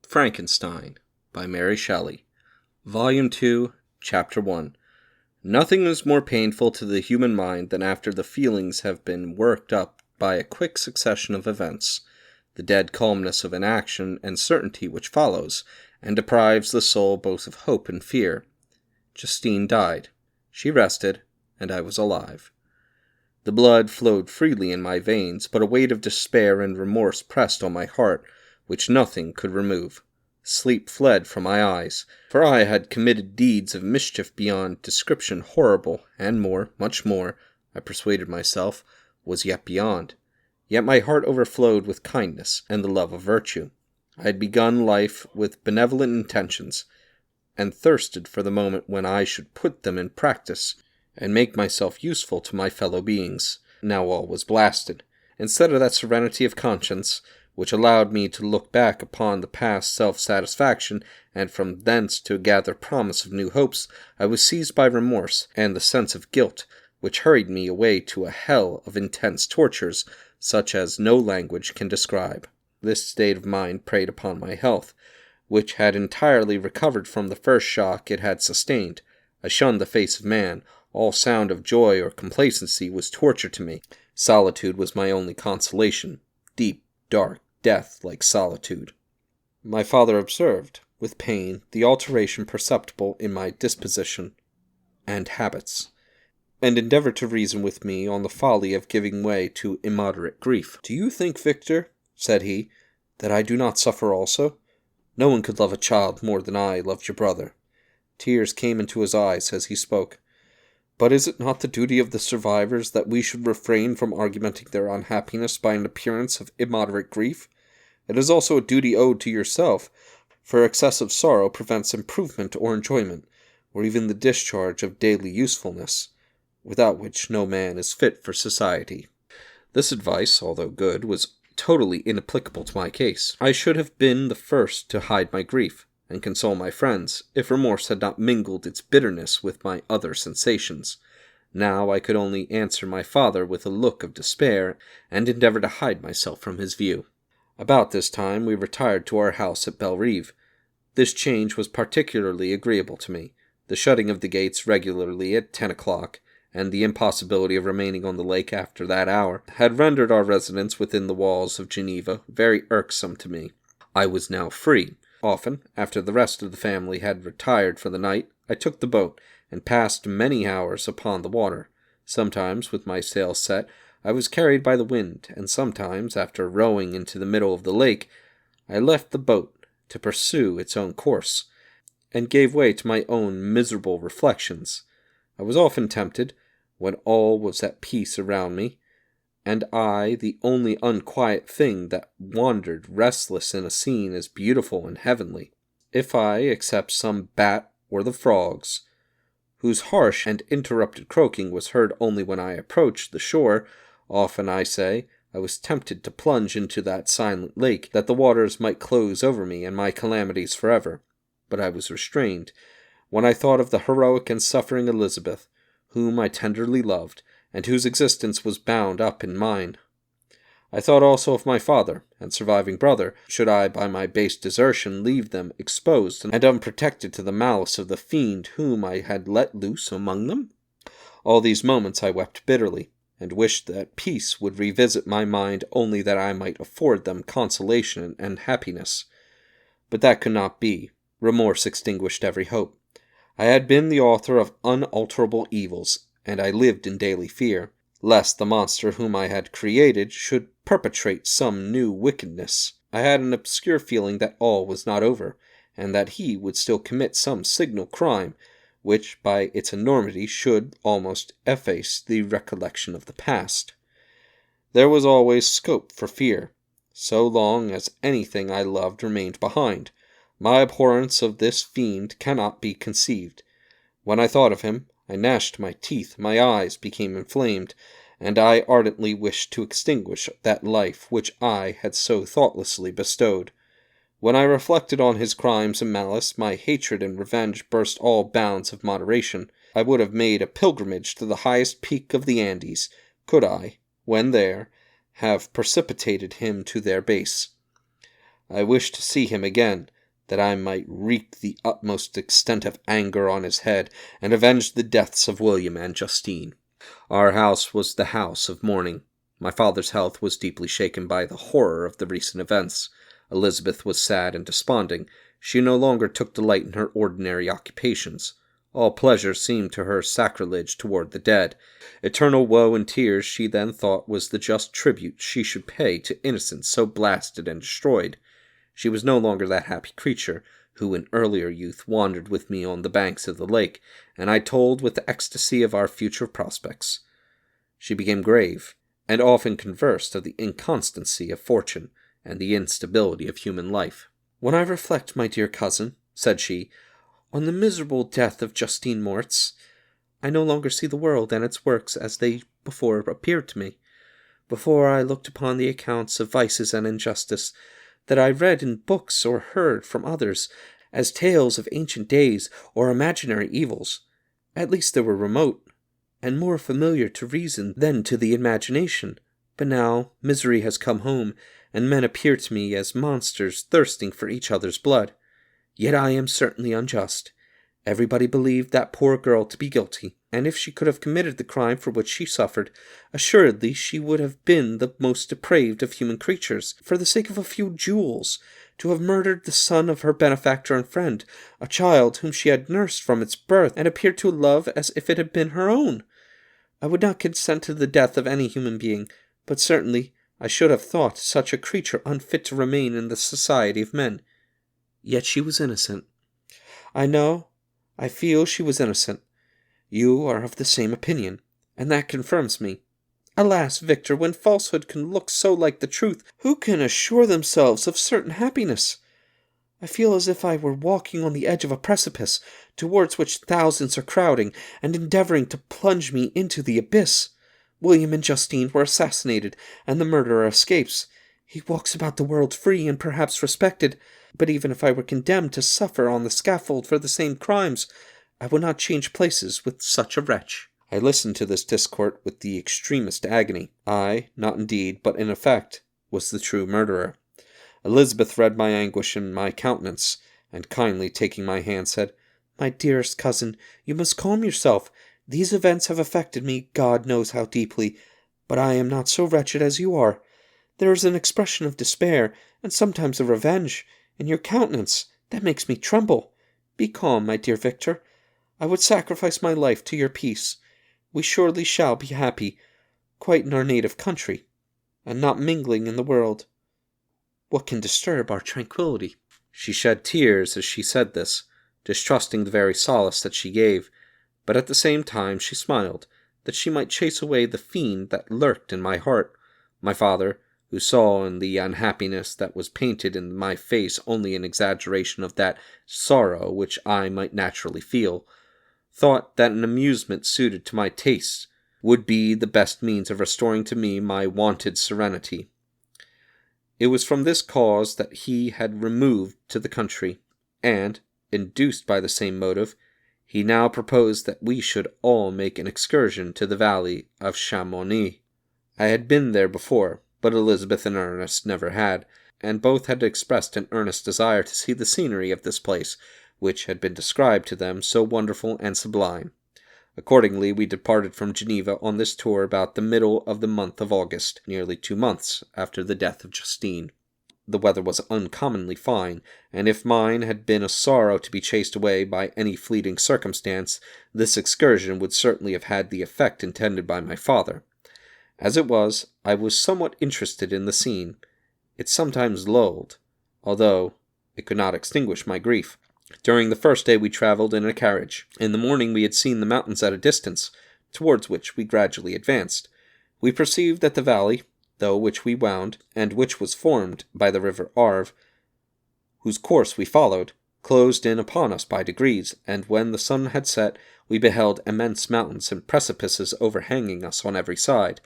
Frankenstein by Mary Shelley, Volume 2, Chapter 1. Nothing is more painful to the human mind than after the feelings have been worked up by a quick succession of events, the dead calmness of inaction and certainty which follows, and deprives the soul both of hope and fear. Justine died. She rested, and I was alive. The blood flowed freely in my veins, but a weight of despair and remorse pressed on my heart, which nothing could remove. Sleep fled from my eyes, for I had committed deeds of mischief beyond description horrible, and more, much more, I persuaded myself, was yet beyond. Yet my heart overflowed with kindness and the love of virtue. I had begun life with benevolent intentions, and thirsted for the moment when I should put them in practice, and make myself useful to my fellow beings. Now all was blasted. Instead of that serenity of conscience, which allowed me to look back upon the past self-satisfaction, and from thence to gather promise of new hopes, I was seized by remorse, and the sense of guilt, which hurried me away to a hell of intense tortures, such as no language can describe. This state of mind preyed upon my health, which had entirely recovered from the first shock it had sustained. I shunned the face of man. All sound of joy or complacency was torture to me. Solitude was my only consolation. Deep, dark, death-like solitude. My father observed, with pain, the alteration perceptible in my disposition and habits, and endeavored to reason with me on the folly of giving way to immoderate grief. "Do you think, Victor," said he, "that I do not suffer also? No one could love a child more than I loved your brother." Tears came into his eyes as he spoke. "But is it not the duty of the survivors that we should refrain from augmenting their unhappiness by an appearance of immoderate grief? It is also a duty owed to yourself, for excessive sorrow prevents improvement or enjoyment, or even the discharge of daily usefulness, without which no man is fit for society." This advice, although good, was totally inapplicable to my case. I should have been the first to hide my grief and console my friends, if remorse had not mingled its bitterness with my other sensations. Now I could only answer my father with a look of despair, and endeavor to hide myself from his view. About this time we retired to our house at Bellerive. This change was particularly agreeable to me. The shutting of the gates regularly at 10 o'clock, and the impossibility of remaining on the lake after that hour, had rendered our residence within the walls of Geneva very irksome to me. I was now free. Often, after the rest of the family had retired for the night, I took the boat, and passed many hours upon the water. Sometimes, with my sails set, I was carried by the wind, and sometimes, after rowing into the middle of the lake, I left the boat to pursue its own course, and gave way to my own miserable reflections. I was often tempted, when all was at peace around me, and I the only unquiet thing that wandered restless in a scene as beautiful and heavenly, if I except some bat or the frogs, whose harsh and interrupted croaking was heard only when I approached the shore. Often, I say, I was tempted to plunge into that silent lake, that the waters might close over me and my calamities forever. But I was restrained, when I thought of the heroic and suffering Elizabeth, whom I tenderly loved, and whose existence was bound up in mine. I thought also of my father and surviving brother, should I by my base desertion leave them exposed and unprotected to the malice of the fiend whom I had let loose among them. All these moments I wept bitterly, and wished that peace would revisit my mind, only that I might afford them consolation and happiness. But that could not be. Remorse extinguished every hope. I had been the author of unalterable evils, and I lived in daily fear, lest the monster whom I had created should perpetrate some new wickedness. I had an obscure feeling that all was not over, and that he would still commit some signal crime, which, by its enormity, should almost efface the recollection of the past. There was always scope for fear, so long as anything I loved remained behind. My abhorrence of this fiend cannot be conceived. When I thought of him, I gnashed my teeth, my eyes became inflamed, and I ardently wished to extinguish that life which I had so thoughtlessly bestowed. When I reflected on his crimes and malice, my hatred and revenge burst all bounds of moderation. I would have made a pilgrimage to the highest peak of the Andes, could I, when there, have precipitated him to their base. I wished to see him again, that I might wreak the utmost extent of anger on his head, and avenge the deaths of William and Justine. Our house was the house of mourning. My father's health was deeply shaken by the horror of the recent events. Elizabeth was sad and desponding. She no longer took delight in her ordinary occupations. All pleasure seemed to her sacrilege toward the dead. Eternal woe and tears she then thought was the just tribute she should pay to innocence so blasted and destroyed. She was no longer that happy creature who in earlier youth wandered with me on the banks of the lake, and I told with the ecstasy of our future prospects. She became grave, and often conversed of the inconstancy of fortune and the instability of human life. "When I reflect, my dear cousin," said she, "on the miserable death of Justine Moritz, I no longer see the world and its works as they before appeared to me. Before I looked upon the accounts of vices and injustice that I read in books or heard from others as tales of ancient days or imaginary evils. At least they were remote, and more familiar to reason than to the imagination. But now misery has come home, and men appear to me as monsters thirsting for each other's blood. Yet I am certainly unjust. Everybody believed that poor girl to be guilty, and if she could have committed the crime for which she suffered, assuredly she would have been the most depraved of human creatures, for the sake of a few jewels, to have murdered the son of her benefactor and friend, a child whom she had nursed from its birth, and appeared to love as if it had been her own. I would not consent to the death of any human being, but certainly I should have thought such a creature unfit to remain in the society of men. Yet she was innocent. I feel she was innocent. You are of the same opinion, and that confirms me. Alas, Victor, when falsehood can look so like the truth, who can assure themselves of certain happiness? I feel as if I were walking on the edge of a precipice, towards which thousands are crowding, and endeavoring to plunge me into the abyss. William and Justine were assassinated, and the murderer escapes. He walks about the world free and perhaps respected, but even if I were condemned to suffer on the scaffold for the same crimes, I would not change places with such a wretch." I listened to this discourse with the extremest agony. I, not indeed, but in effect, was the true murderer. Elizabeth read my anguish in my countenance, and kindly taking my hand said, "My dearest cousin, you must calm yourself. These events have affected me, God knows how deeply, but I am not so wretched as you are. There is an expression of despair, and sometimes of revenge, in your countenance that makes me tremble. Be calm, my dear Victor. I would sacrifice my life to your peace. We surely shall be happy, quite in our native country, and not mingling in the world. What can disturb our tranquillity?" She shed tears as she said this, distrusting the very solace that she gave, but at the same time she smiled, that she might chase away the fiend that lurked in my heart. My father, who saw in the unhappiness that was painted in my face only an exaggeration of that sorrow which I might naturally feel, thought that an amusement suited to my tastes would be the best means of restoring to me my wonted serenity. It was from this cause that he had removed to the country, and, induced by the same motive, he now proposed that we should all make an excursion to the valley of Chamonix. I had been there before, but Elizabeth and Ernest never had, and both had expressed an earnest desire to see the scenery of this place, which had been described to them so wonderful and sublime. Accordingly, we departed from Geneva on this tour about the middle of the month of August, nearly 2 months after the death of Justine. The weather was uncommonly fine, and if mine had been a sorrow to be chased away by any fleeting circumstance, this excursion would certainly have had the effect intended by my father. As it was, I was somewhat interested in the scene. It sometimes lulled, although it could not extinguish my grief. During the first day we travelled in a carriage. In the morning we had seen the mountains at a distance, towards which we gradually advanced. We perceived that the valley, through which we wound, and which was formed by the river Arve, whose course we followed, closed in upon us by degrees, and when the sun had set, we beheld immense mountains and precipices overhanging us on every side,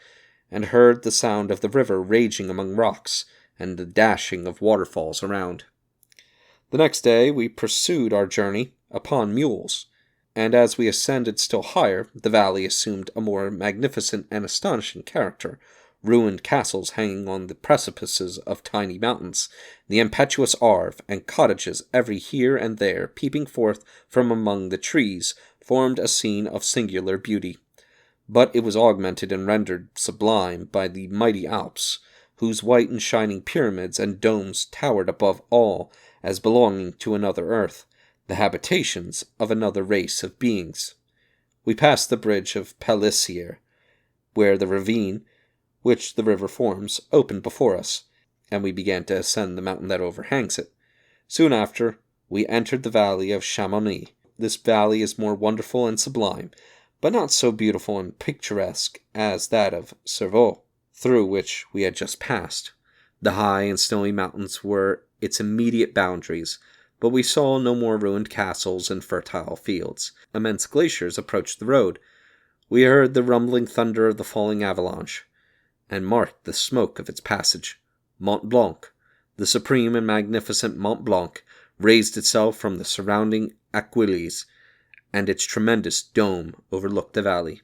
and heard the sound of the river raging among rocks, and the dashing of waterfalls around. The next day we pursued our journey upon mules, and as we ascended still higher, the valley assumed a more magnificent and astonishing character, ruined castles hanging on the precipices of tiny mountains, the impetuous Arve, and cottages every here and there peeping forth from among the trees, formed a scene of singular beauty. But it was augmented and rendered sublime by the mighty Alps, whose white and shining pyramids and domes towered above all as belonging to another earth, the habitations of another race of beings. We passed the bridge of Pelissier, where the ravine, which the river forms, opened before us, and we began to ascend the mountain that overhangs it. Soon after, we entered the valley of Chamonix. This valley is more wonderful and sublime, but not so beautiful and picturesque as that of Cerveau, through which we had just passed. The high and snowy mountains were its immediate boundaries, but we saw no more ruined castles and fertile fields. Immense glaciers approached the road. We heard the rumbling thunder of the falling avalanche, and marked the smoke of its passage. Mont Blanc, the supreme and magnificent Mont Blanc, raised itself from the surrounding Aquiles, and its tremendous dome overlooked the valley.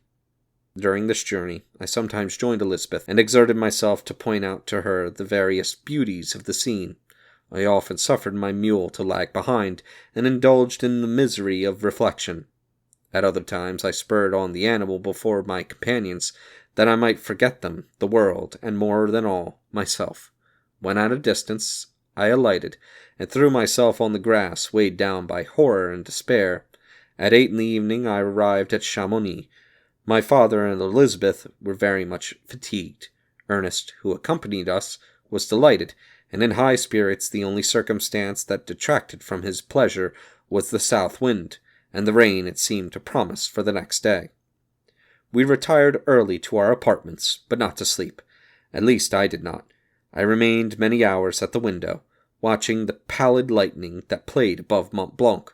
During this journey, I sometimes joined Elizabeth, and exerted myself to point out to her the various beauties of the scene. I often suffered my mule to lag behind, and indulged in the misery of reflection. At other times I spurred on the animal before my companions, that I might forget them, the world, and more than all, myself. When at a distance, I alighted, and threw myself on the grass, weighed down by horror and despair. At 8 in the evening I arrived at Chamonix. My father and Elizabeth were very much fatigued. Ernest, who accompanied us, was delighted, and in high spirits. The only circumstance that detracted from his pleasure was the south wind, and the rain it seemed to promise for the next day. We retired early to our apartments, but not to sleep. At least I did not. I remained many hours at the window, watching the pallid lightning that played above Mont Blanc,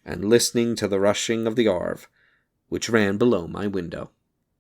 and listening to the rushing of the Arve, which ran below my window.